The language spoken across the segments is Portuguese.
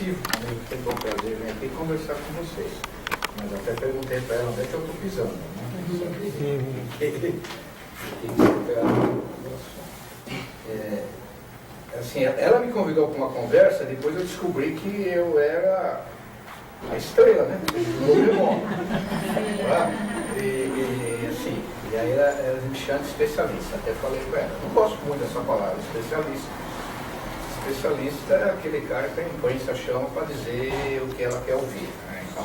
ofensivo, amigo, tem o prazer de vir aqui conversar com vocês. Mas até perguntei para ela onde é que eu estou pisando. Né? Assim, ela me convidou para uma conversa, depois eu descobri que eu era a estrela, né? E aí ela me chama de especialista, até falei para ela. Não gosto muito dessa palavra, especialista. Especialista é aquele cara que a imprensa chama para dizer o que ela quer ouvir. Né? Então,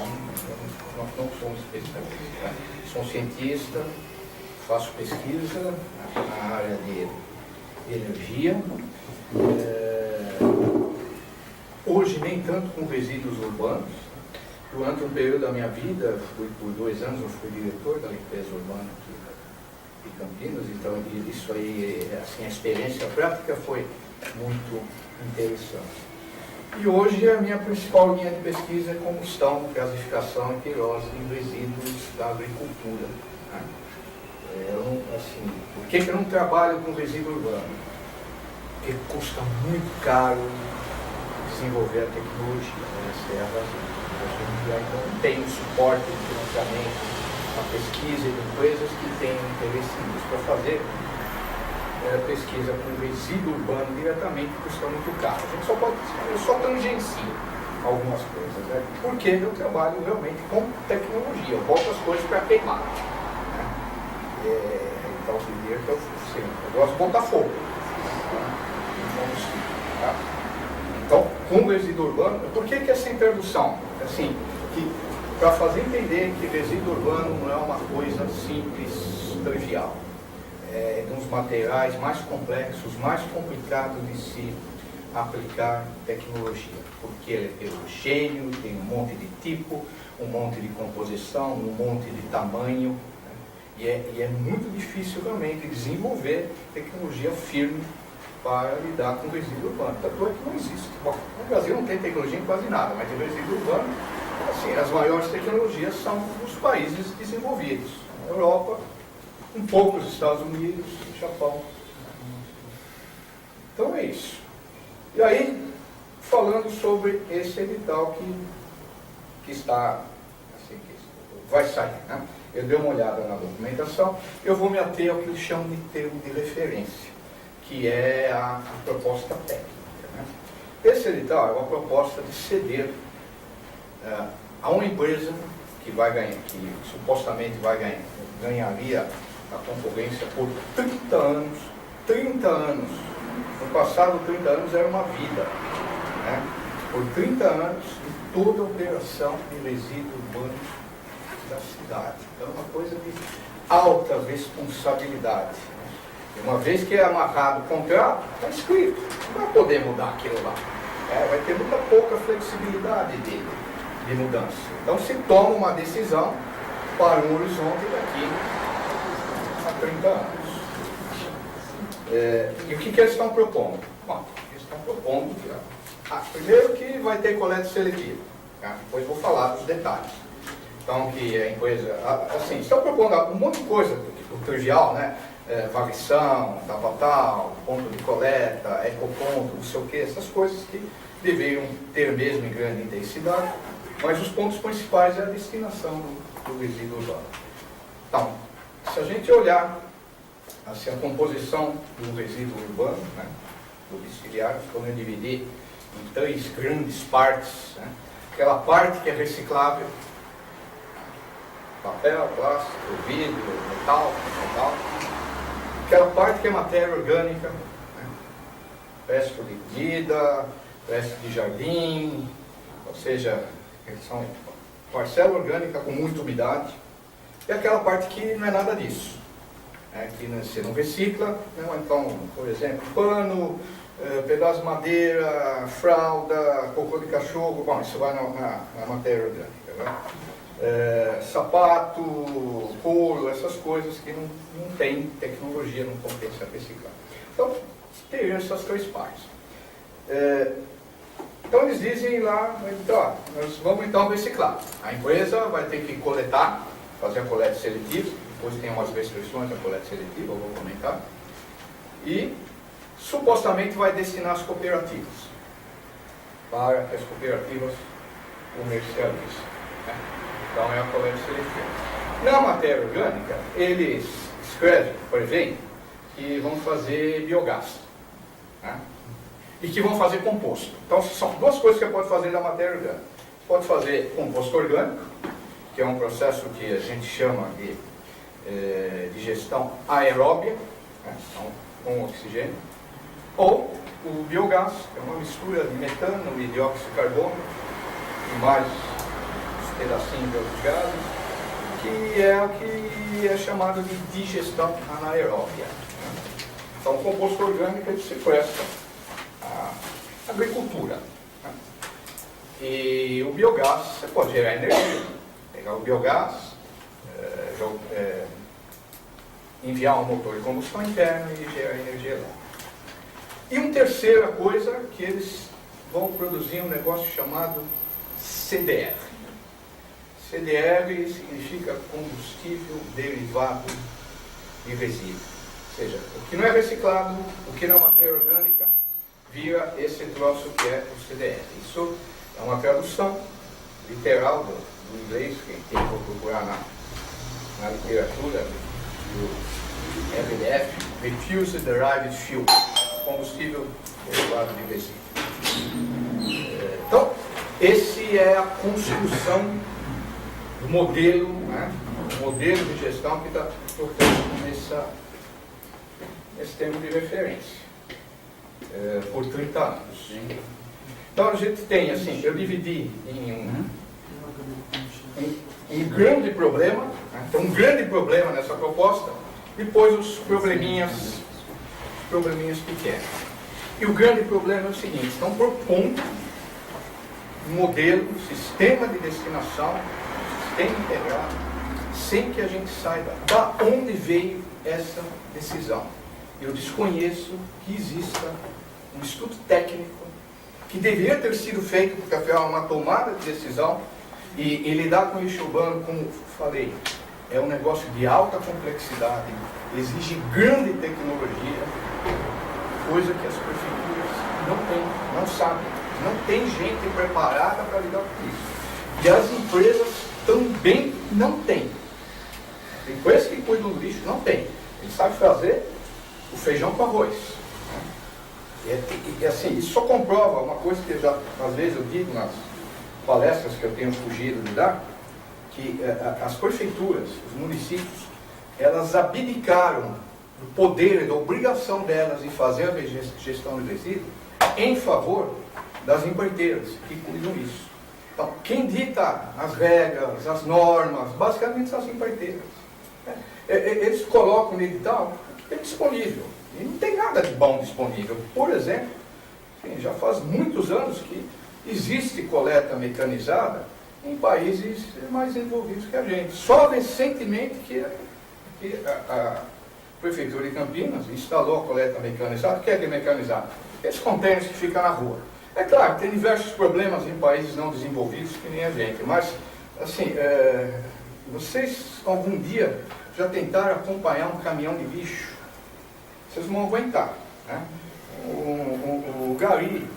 nós não somos especialistas. Né? Sou um cientista, faço pesquisa na área de energia. Hoje nem tanto com resíduos urbanos. Durante um período da minha vida, por 2 anos eu fui diretor da limpeza urbana aqui de Campinas, então isso aí, assim, a experiência prática foi muito interessante. E hoje a minha principal linha de pesquisa é combustão, classificação e pirose em resíduos da agricultura. Né? Assim, por que eu não trabalho com resíduo urbano? Porque custa muito caro desenvolver a tecnologia, essa é a razão. Então não tem um suporte de financiamento, uma pesquisa de empresas que têm interesse nisso. Para fazer pesquisa com resíduo urbano diretamente custa muito caro. A gente só tangencia algumas coisas, né? Porque eu trabalho realmente com tecnologia, eu boto as coisas para queimar. Né? Então, eu gosto de botar fogo. Tá? Então, com resíduo urbano, por que essa introdução? Assim, para fazer entender que resíduo urbano não é uma coisa simples, trivial. É um dos materiais mais complexos, mais complicados de se aplicar tecnologia, porque ele é heterogêneo, tem um monte de tipo, um monte de composição, um monte de tamanho, né? e é muito difícil realmente desenvolver tecnologia firme para lidar com resíduo urbano. Tanto é que não existe. Bom, no Brasil não tem tecnologia em quase nada, mas de resíduo urbano, assim, as maiores tecnologias são dos países desenvolvidos. Na Europa, um pouco nos Estados Unidos, no Japão. Então é isso. E aí, falando sobre esse edital que está, assim, que vai sair, né? Eu dei uma olhada na documentação, eu vou me ater ao que eles chamam de termo de referência, que é a proposta técnica. Né? Esse edital é uma proposta de ceder a uma empresa que vai ganhar, que supostamente ganharia a concorrência por 30 anos. 30 anos. No passado, 30 anos era uma vida. Né? Por 30 anos, em toda a operação de resíduos urbanos da cidade. Então, é uma coisa de alta responsabilidade. Uma vez que é amarrado o contrato, está escrito, não vai poder mudar aquilo lá. Vai ter muita pouca flexibilidade de mudança. Então se toma uma decisão para um horizonte daqui a 30 anos. E o que eles estão propondo? Bom, eles estão propondo, primeiro que vai ter coleta seletiva. Tá? Depois vou falar dos detalhes. Então que a empresa, assim, estão propondo um monte de coisa, tipo trivial, né? Varrição, tal, ponto de coleta, ecoponto, não sei o que, essas coisas que deveriam ter mesmo em grande intensidade, mas os pontos principais é a destinação do resíduo urbano. Então, se a gente olhar assim, a composição do resíduo urbano, né, do domiciliário, podemos dividir em 3 grandes partes. Né, aquela parte que é reciclável, papel, plástico, vidro, metal. Aquela parte que é matéria orgânica, né? Resto de comida, resto de jardim, ou seja, são parcela orgânica com muita umidade. E aquela parte que não é nada disso, né? Que você não recicla, né? Então, por exemplo, pano, pedaço de madeira, fralda, cocô de cachorro, bom, isso vai na matéria orgânica, né? Sapato, couro, essas coisas que não tem tecnologia, não compensa reciclar. Então, teriam essas 3 partes. Então, eles dizem lá, então, nós vamos então reciclar. A empresa vai ter que coletar, fazer a coleta seletiva, depois tem umas restrições da coleta seletiva, eu vou comentar, e supostamente vai destinar às cooperativas. para que as cooperativas comercializem, né? Então é a coleta seletiva. Na matéria orgânica, eles escrevem, por exemplo, que vão fazer biogás, né? E que vão fazer composto. Então são duas coisas que você pode fazer na matéria orgânica. Você pode fazer composto orgânico, que é um processo que a gente chama de digestão aeróbia, né? Então, com oxigênio, ou o biogás, que é uma mistura de metano e dióxido de carbono, e mais pedacinhos de outros gases, que é o que é chamado de digestão anaeróbia. Então, o composto orgânico ele se presta à agricultura. E o biogás, você pode gerar energia. Pegar o biogás, enviar um motor de combustão interna e gerar energia elétrica. E uma terceira coisa, que eles vão produzir um negócio chamado CDR. CDR significa combustível derivado de resíduo. Ou seja, o que não é reciclado, o que não é matéria orgânica, vira esse troço que é o CDR. Isso é uma tradução literal do inglês, quem for procurar na literatura do RDF, Refuse Derived Fuel, combustível derivado de resíduo. Então, esse é a construção do modelo, né? O modelo de gestão que está portanto nesse termo de referência, por 30 anos. Então a gente tem, assim, eu dividi em um grande problema, né? Então um grande problema nessa proposta, depois os probleminhas pequenos. E o grande problema é o seguinte: estão propondo um modelo, um sistema de destinação, um sistema integrado, sem que a gente saiba da onde veio essa decisão. Eu desconheço que exista um estudo técnico que deveria ter sido feito, porque afinal é uma tomada de decisão, e lidar com lixo urbano, como falei, é um negócio de alta complexidade, exige grande tecnologia, coisa que as prefeituras não têm, não sabem, não tem gente preparada para lidar com isso. E as empresas também não têm. Tem empresas que cuidam do lixo, não tem. Eles sabem fazer o feijão com arroz. E assim, isso só comprova uma coisa que já, às vezes eu digo nas palestras que eu tenho fugido de dar, que as prefeituras, os municípios, elas abdicaram do poder e da obrigação delas em fazer a gestão de resíduos em favor das empreiteiras que cuidam disso. Então, quem dita as regras, as normas, basicamente são as empreiteiras. Eles colocam no edital o que é disponível. E não tem nada de bom disponível. Por exemplo, já faz muitos anos que existe coleta mecanizada em países mais desenvolvidos que a gente. Só recentemente que a Prefeitura de Campinas instalou a coleta mecanizada. O que é mecanizado? Esses contêineres que ficam na rua. É claro, tem diversos problemas em países não desenvolvidos que nem a gente, mas, assim, vocês algum dia já tentaram acompanhar um caminhão de lixo? Vocês vão aguentar, né? O gari,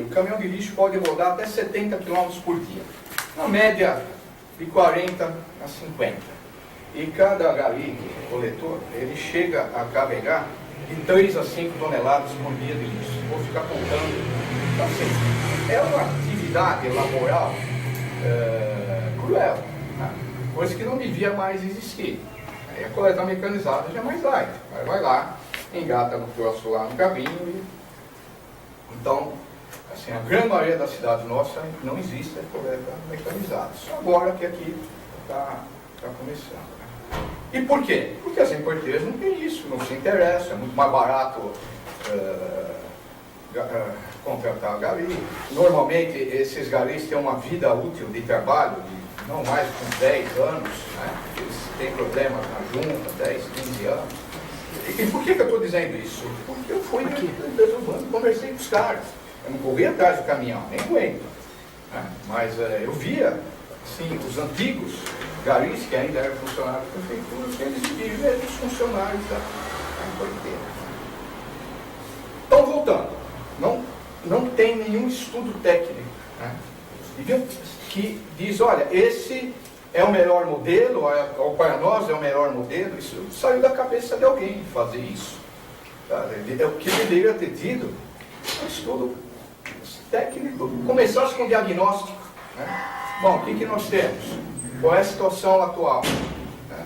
o caminhão de lixo pode rodar até 70 km por dia, na média de 40 a 50. E cada gari, coletor, ele chega a carregar de 3 a 5 toneladas por dia de lixo. Vou ficar contando. Assim, é uma atividade laboral cruel, né? Coisa que não devia mais existir. Aí a coleta mecanizada já é mais light. Aí vai lá, engata no troço lá no carrinho e... Então, assim, a grande maioria das cidades nossas não existe a coleta mecanizada. Só agora que aqui está começando. E por quê? Porque as empreiteiras não têm isso, não se interessam, é muito mais barato contratar gari. Normalmente esses garis têm uma vida útil de trabalho de não mais de 10 anos, né? Eles têm problemas na junta, 10, 15 anos. E por que eu estou dizendo isso? Porque eu fui resolvendo, conversei com os caras. Eu não corri atrás do caminhão, nem aguento. Né? Mas eu via, assim, os antigos garis, que ainda eram funcionários da prefeitura, que eles viviam dos funcionários da empreiteira. Então, voltando. não tem nenhum estudo técnico, né, que diz, olha, esse é o melhor modelo, ou para nós é o melhor modelo. Isso saiu da cabeça de alguém fazer isso. Tá? É o que deveria ter tido um estudo técnico. Começasse com diagnóstico. Né? Bom, o que nós temos? Qual é a situação atual? Né?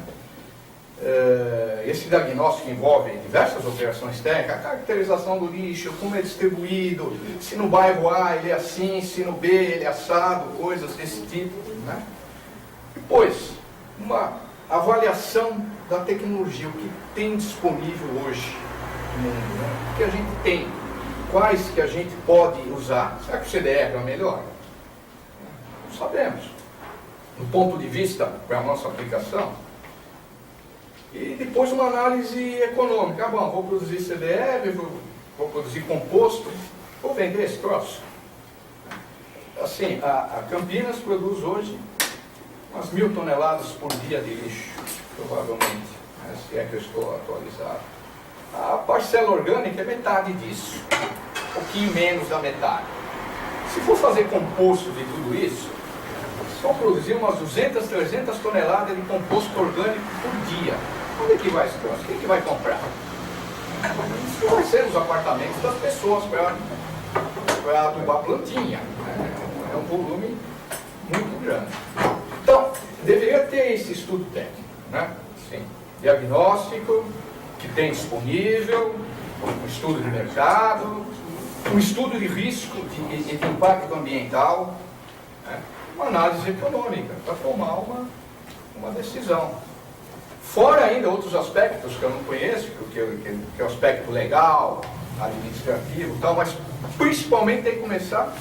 Esse diagnóstico envolve diversas operações técnicas, a caracterização do lixo, como é distribuído, se no bairro A ele é assim, se no B ele é assado, coisas desse tipo. Né? Depois, uma avaliação da tecnologia, o que tem disponível hoje no mundo, né? O que a gente tem, quais que a gente pode usar. Será que o CDR é o melhor? Não sabemos. Do ponto de vista para a nossa aplicação. E depois uma análise econômica. Ah, bom, vou produzir CDR, vou produzir composto, vou vender esse troço. Assim, a Campinas produz hoje umas 1.000 toneladas por dia de lixo, provavelmente, né, se é que eu estou atualizado. A parcela orgânica é metade disso, um pouquinho menos da metade. Se for fazer composto de tudo isso, só produzir umas 200, 300 toneladas de composto orgânico por dia. Onde é que vai esse troço? Quem que vai comprar? Isso vai ser os apartamentos das pessoas para adubar plantinha. Né? É um volume muito grande. Então, deveria ter esse estudo técnico, né? Sim. Diagnóstico, que tem disponível, um estudo de mercado, um estudo de risco, de impacto ambiental, né? Uma análise econômica, para tomar uma decisão. Fora ainda outros aspectos que eu não conheço, que é o aspecto legal, administrativo e tal, mas principalmente tem que começar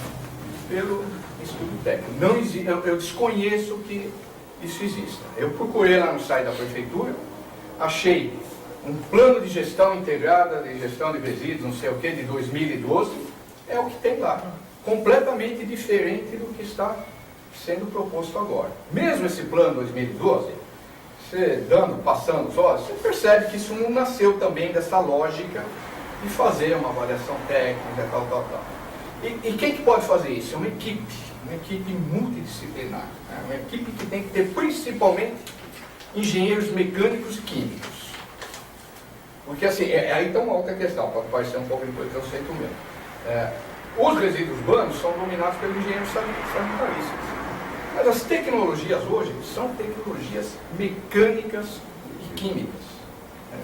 pelo estudo técnico. Não existe, eu desconheço que isso exista. Eu procurei lá no site da prefeitura, achei um plano de gestão integrada, de gestão de resíduos, não sei o que, de 2012, é o que tem lá. Completamente diferente do que está sendo proposto agora. Mesmo esse plano 2012, você passando os olhos, você percebe que isso não nasceu também dessa lógica de fazer uma avaliação técnica, tal. E quem que pode fazer isso? É uma equipe multidisciplinar, né? Uma equipe que tem que ter principalmente engenheiros mecânicos e químicos. Porque assim, aí está uma outra questão, pode parecer um pouco de preconceito mesmo. Os resíduos urbanos são dominados pelos engenheiros sanitaristas. Mas as tecnologias hoje são tecnologias mecânicas e químicas.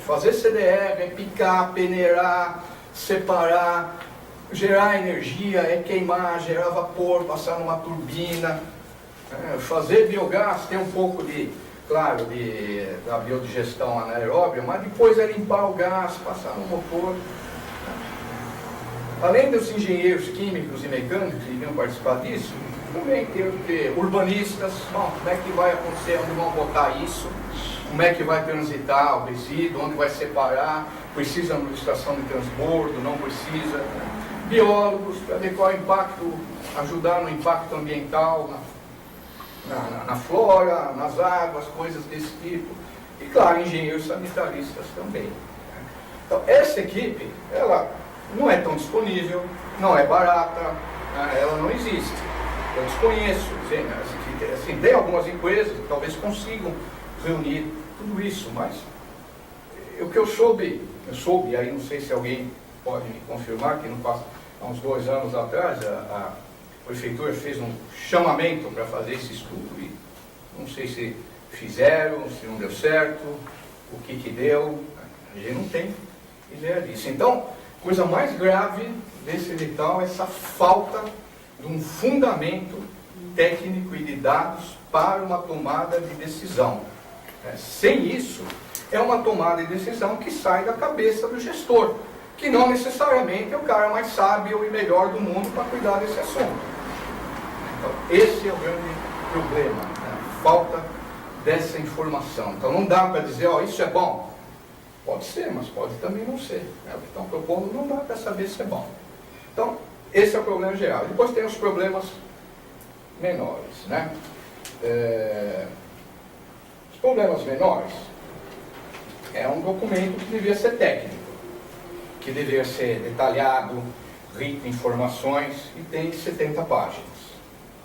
Fazer CDR é picar, peneirar, separar, gerar energia, é queimar, gerar vapor, passar numa turbina. Fazer biogás tem um pouco claro, da biodigestão anaeróbia, mas depois é limpar o gás, passar no motor. Além dos engenheiros químicos e mecânicos que iriam participar disso, também tem que ter urbanistas. Bom, como é que vai acontecer, onde vão botar isso, como é que vai transitar o resíduo, onde vai separar, precisa de estação de transbordo, não precisa. Biólogos, para ver qual é o impacto, ajudar no impacto ambiental, na flora, nas águas, coisas desse tipo. E claro, engenheiros sanitaristas também. Então, essa equipe, ela não é tão disponível, não é barata, ela não existe. Eu desconheço, assim, tem algumas empresas que talvez consigam reunir tudo isso, mas o que eu soube, aí não sei se alguém pode me confirmar, que há uns 2 anos atrás a prefeitura fez um chamamento para fazer esse estudo e não sei se fizeram, se não deu certo, o que deu, a gente não tem ideia disso. Então, coisa mais grave desse edital é essa falta de um fundamento técnico e de dados para uma tomada de decisão. Sem isso, é uma tomada de decisão que sai da cabeça do gestor, que não necessariamente é o cara mais sábio e melhor do mundo para cuidar desse assunto. Então, esse é o grande problema, né? Falta dessa informação. Então, não dá para dizer, isso é bom. Pode ser, mas pode também não ser. O que estão propondo não dá para saber se é bom. Então, esse é o problema geral. Depois tem os problemas menores, né? Os problemas menores é um documento que devia ser técnico, que deveria ser detalhado, rico em informações e tem 70 páginas.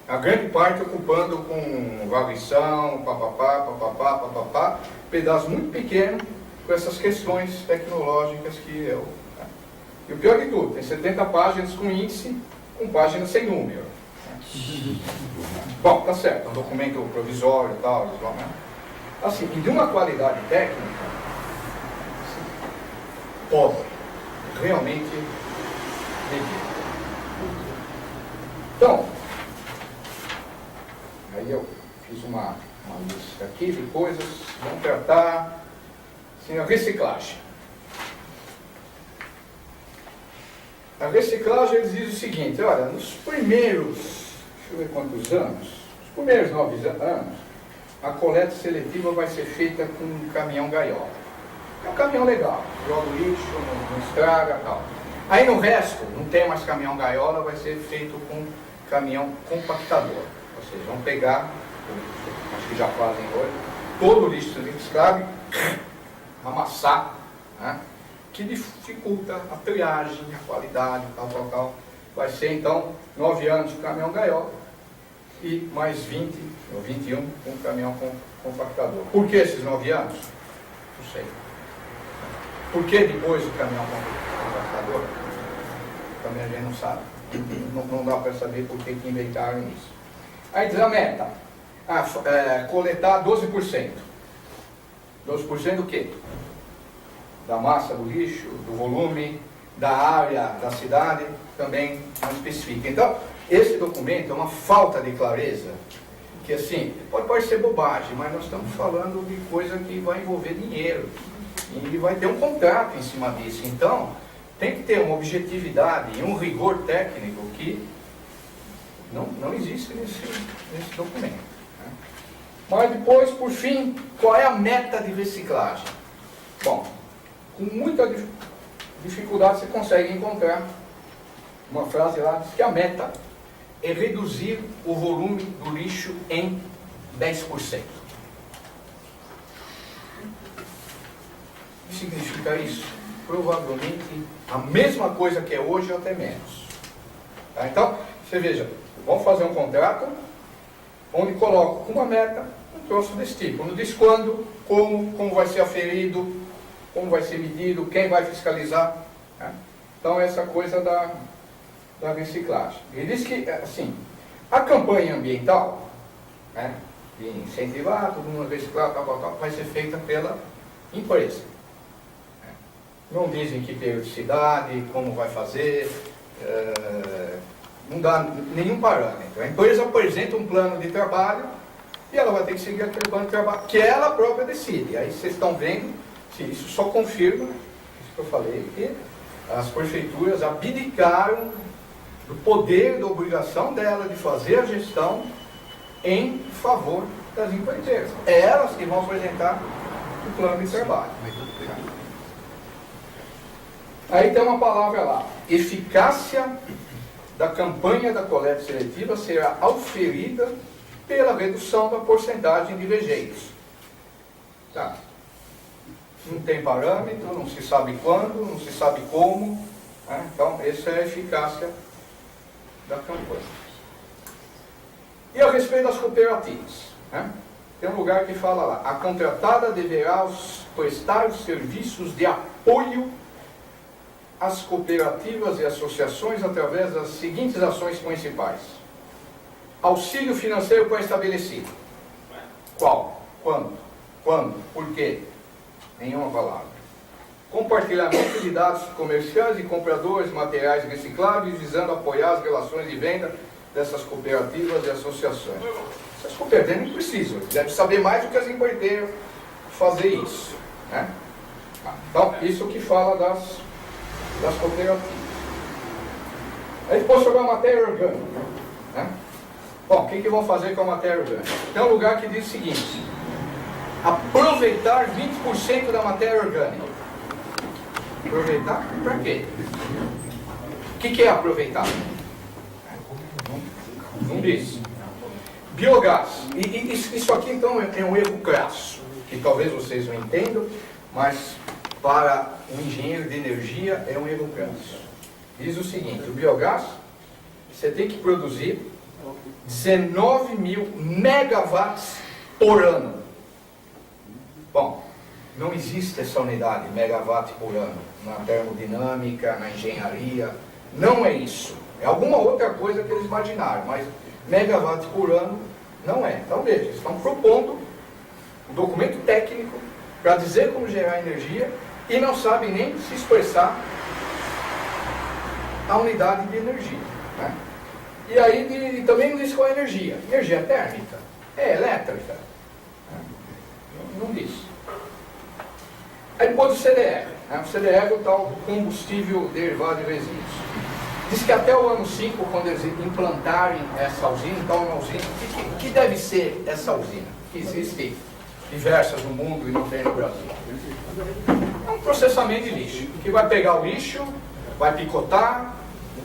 A grande parte ocupando com varrição, papapá, pedaço muito pequeno com essas questões tecnológicas que eu... Né? E o pior de tudo, tem 70 páginas com índice, com páginas sem número. Né? Bom, tá certo, é um documento provisório e tal, né? Assim, e de uma qualidade técnica, assim, pobre, realmente medíocre. Então, aí eu fiz uma lista aqui de coisas, vamos tratar, assim, a reciclagem. A reciclagem, eles dizem o seguinte, olha, nos primeiros, deixa eu ver quantos anos, nos primeiros 9 anos, a coleta seletiva vai ser feita com um caminhão gaiola. É um caminhão legal, joga o lixo, não estraga e tal. Aí no resto, não tem mais caminhão gaiola, vai ser feito com caminhão compactador. Ou seja, vão pegar, acho que já fazem hoje, todo o lixo reciclável, amassar, né? Que dificulta a triagem, a qualidade, tal. Vai ser então 9 anos de caminhão gaiola e mais 20 ou 21 com caminhão compactador. Por que esses 9 anos? Não sei. Por que depois o caminhão compactador? Também a gente não sabe. Não dá para saber por que inventaram isso. Aí diz a meta, coletar 12%. 12% do quê? Da massa do lixo, do volume, da área da cidade, também não especifica. Então, esse documento é uma falta de clareza, que assim, pode parecer bobagem, mas nós estamos falando de coisa que vai envolver dinheiro, e vai ter um contrato em cima disso. Então, tem que ter uma objetividade e um rigor técnico que não existe nesse documento. Né? Mas depois, por fim, qual é a meta de reciclagem? Bom, com muita dificuldade você consegue encontrar uma frase lá, diz que a meta é reduzir o volume do lixo em 10%. O que significa isso? Provavelmente a mesma coisa que é hoje ou até menos. Tá? Então, você veja, vamos fazer um contrato onde coloco uma meta, um troço desse tipo. Não diz quando, como vai ser aferido, como vai ser medido, quem vai fiscalizar. Né? Então, essa coisa da reciclagem. Ele diz que, assim, a campanha ambiental, né, de incentivar todo mundo a reciclar, tal, vai ser feita pela empresa. Não dizem que periodicidade, como vai fazer, não dá nenhum parâmetro. A empresa apresenta um plano de trabalho e ela vai ter que seguir aquele plano de trabalho que ela própria decide. Aí vocês estão vendo, isso só confirma, isso que eu falei, que as prefeituras abdicaram do poder, da obrigação dela de fazer a gestão em favor das empreiteiras. É elas que vão apresentar o plano de trabalho. Aí tem uma palavra lá, eficácia da campanha da coleta seletiva será auferida pela redução da porcentagem de rejeitos. Tá. Não tem parâmetro, não se sabe quando, não se sabe como. Né? Então, essa é a eficácia da campanha. E a respeito das cooperativas, né? Tem um lugar que fala lá, a contratada deverá prestar os serviços de apoio às cooperativas e associações através das seguintes ações principais. Auxílio financeiro pré-estabelecido. Qual? Quando? Por quê? Nenhuma palavra. Compartilhamento de dados comerciais e compradores, materiais recicláveis, visando apoiar as relações de venda dessas cooperativas e associações. Essas cooperativas não precisam, devem saber mais do que as empreiteiras fazer isso. Né? Então, isso que fala das cooperativas. Aí depois sobre a matéria orgânica. Né? Bom, o que vão fazer com a matéria orgânica? Tem um lugar que diz o seguinte, aproveitar 20% da matéria orgânica. Aproveitar para quê? O que é aproveitar? Não diz. Biogás. E isso aqui então é um erro crasso, que talvez vocês não entendam, mas para um engenheiro de energia é um erro crasso. diz o seguinte: o biogás, você tem que produzir 19.000 megawatts por ano. Bom, não existe essa unidade, megawatt por ano, na termodinâmica, na engenharia. Não é isso. É alguma outra coisa que eles imaginaram, mas megawatt por ano não é. Então veja, eles estão propondo um documento técnico para dizer como gerar energia e não sabem nem se expressar a unidade de energia, né? E aí também não diz qual é a energia. Energia térmica? É elétrica? Não diz. Aí depois o CDR. Né? O CDR é o tal combustível derivado de resíduos. Diz que até o ano 5, quando eles implantarem essa usina, então uma usina, o que deve ser essa usina? Que existe diversas no mundo e não tem no Brasil. É um processamento de lixo, que vai pegar o lixo, vai picotar,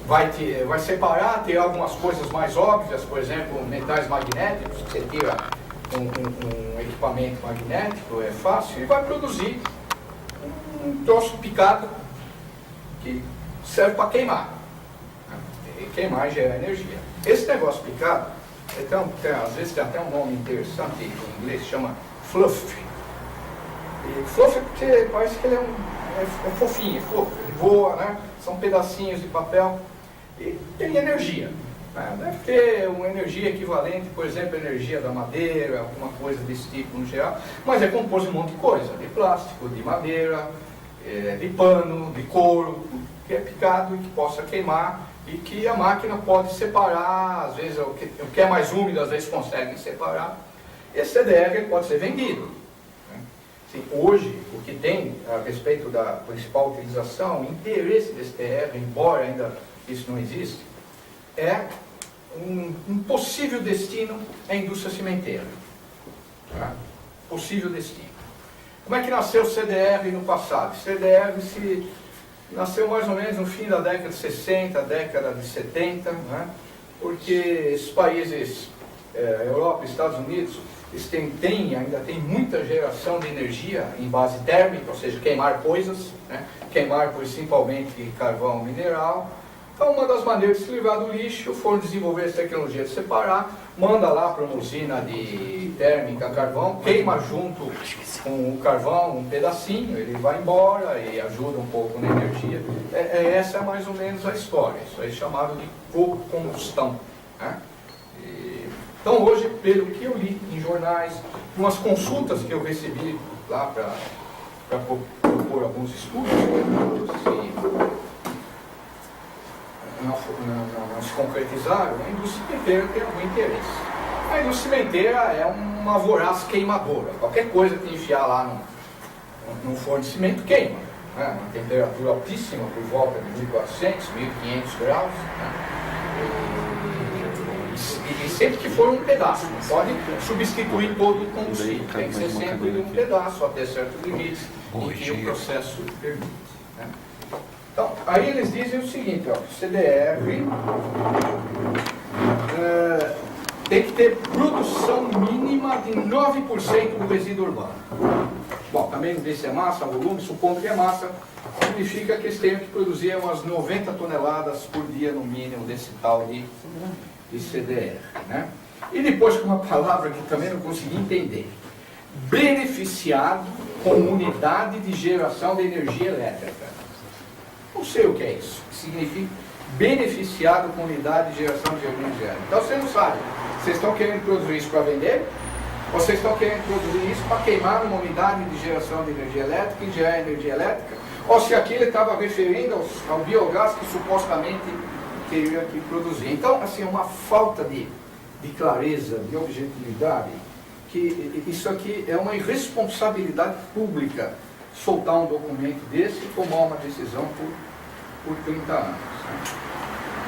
vai separar, ter algumas coisas mais óbvias, por exemplo, metais magnéticos, que você tira um equipamento magnético, é fácil, e vai produzir um troço picado que serve para queimar. E queimar e gerar energia. Esse negócio picado, então, às vezes tem até um nome interessante em inglês, chama fluff. E fluff é porque parece que ele é fofinho, é fofo, ele voa, né? São pedacinhos de papel e tem energia. Né? Deve ter uma energia equivalente, por exemplo, a energia da madeira, alguma coisa desse tipo no geral, mas é composto de um monte de coisa, de plástico, de madeira, de pano, de couro, que é picado e que possa queimar e que a máquina pode separar, às vezes o que é mais úmido, às vezes consegue separar. Esse CDR pode ser vendido. Sim, hoje, o que tem a respeito da principal utilização, o interesse desse TR, embora ainda isso não existe, é um possível destino à indústria cimenteira. Tá? Possível destino. Como é que nasceu o CDR no passado? O CDR nasceu mais ou menos no fim da década de 60, década de 70, né? Porque esses países, Europa e Estados Unidos, eles ainda tem muita geração de energia em base térmica, ou seja, queimar coisas, né? Queimar principalmente carvão mineral. Então, uma das maneiras de se livrar do lixo foram desenvolver essa tecnologia de separar, manda lá para uma usina de térmica carvão, queima junto com o carvão um pedacinho, ele vai embora e ajuda um pouco na energia. Essa é mais ou menos a história, isso aí é chamado de combustão, né? Então hoje, pelo que eu li em jornais, umas consultas que eu recebi lá para propor alguns estudos, não se concretizaram, a indústria cimenteira tem algum interesse. A indústria cimenteira é uma voraz queimadora. Qualquer coisa que enfiar lá no forno de cimento queima. Né? Uma temperatura altíssima, por volta de 1.400, 1.500 graus. Né? E sempre que for um pedaço, não pode substituir todo o combustível. Tem que ser sempre um pedaço, até certo limite, em que o processo permite. Né? Então, aí eles dizem o seguinte, ó, CDR tem que ter produção mínima de 9% do resíduo urbano. Bom, também não diz se é massa, volume, supondo que é massa, significa que eles têm que produzir umas 90 toneladas por dia no mínimo desse tal de CDR. Né? E depois com uma palavra que também não consegui entender. Beneficiado com unidade de geração de energia elétrica. Não sei o que é isso. Significa beneficiado com unidade de geração de energia elétrica. Então você não sabe. Vocês estão querendo produzir isso para vender? Ou vocês estão querendo produzir isso para queimar uma unidade de geração de energia elétrica e gerar energia elétrica? Ou se aquilo estava referindo ao biogás que supostamente teria que produzir. Então, assim, uma falta de clareza, de objetividade, que isso aqui é uma irresponsabilidade pública, soltar um documento desse e tomar uma decisão por 30 anos. Né?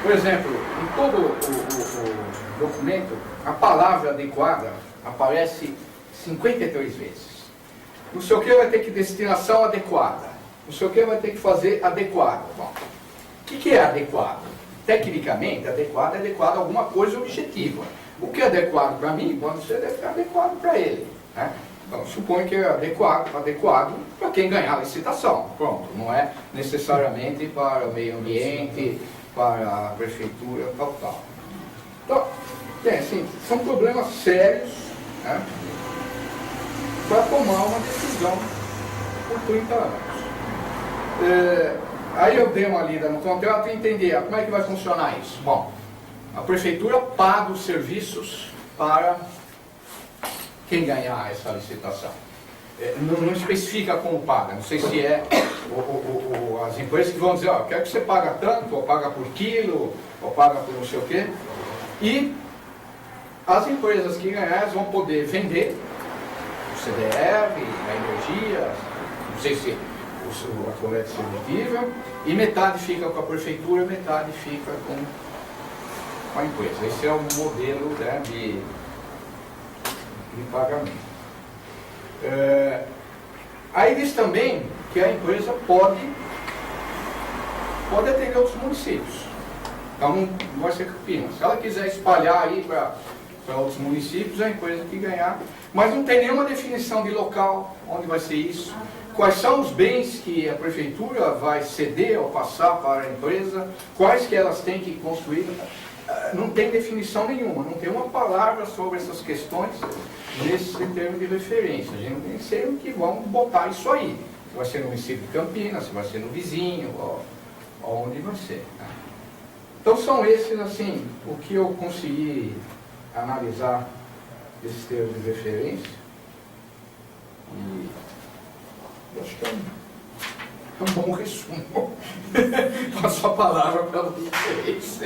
Por exemplo, em todo o documento, a palavra adequada aparece 53 vezes. Não sei o que vai ter que destinação adequada. Não sei o que vai ter que fazer adequado. Bom, o que é adequado? Tecnicamente, adequado é adequado a alguma coisa objetiva. O que é adequado para mim, pode ser adequado para ele. Né? Então, suponho que é adequado para quem ganhar a licitação. Pronto, não é necessariamente para o meio ambiente, para a prefeitura, tal. Então, assim, são problemas sérios, né, para tomar uma decisão por 30 anos. Aí eu dei uma lida no contrato e entendi como é que vai funcionar isso. Bom, a prefeitura paga os serviços para quem ganhar essa licitação. Não especifica como paga, não sei se é as empresas que vão dizer, ó, quero que você paga tanto, ou paga por quilo, ou paga por não sei o quê. E as empresas que ganharem vão poder vender o CDR, a energia, não sei se a coleta seletiva, e metade fica com a prefeitura, metade fica com a empresa. Esse é o modelo, né, de pagamento. Aí diz também que a empresa pode atender outros municípios. Então não vai ser Campinas. Se ela quiser espalhar aí para outros municípios, é a empresa que ganhar. Mas não tem nenhuma definição de local, onde vai ser isso. Quais são os bens que a prefeitura vai ceder ou passar para a empresa, quais que elas têm que construir. Não tem definição nenhuma, não tem uma palavra sobre essas questões nesse termo de referência. A gente nem sei o que vão botar isso aí. Se vai ser no município de Campinas, se vai ser no vizinho, ou onde vai ser. Né? Então são esses, assim, o que eu consegui analisar esses termos de referência. E eu acho que é um bom resumo. Passo a palavra para vocês.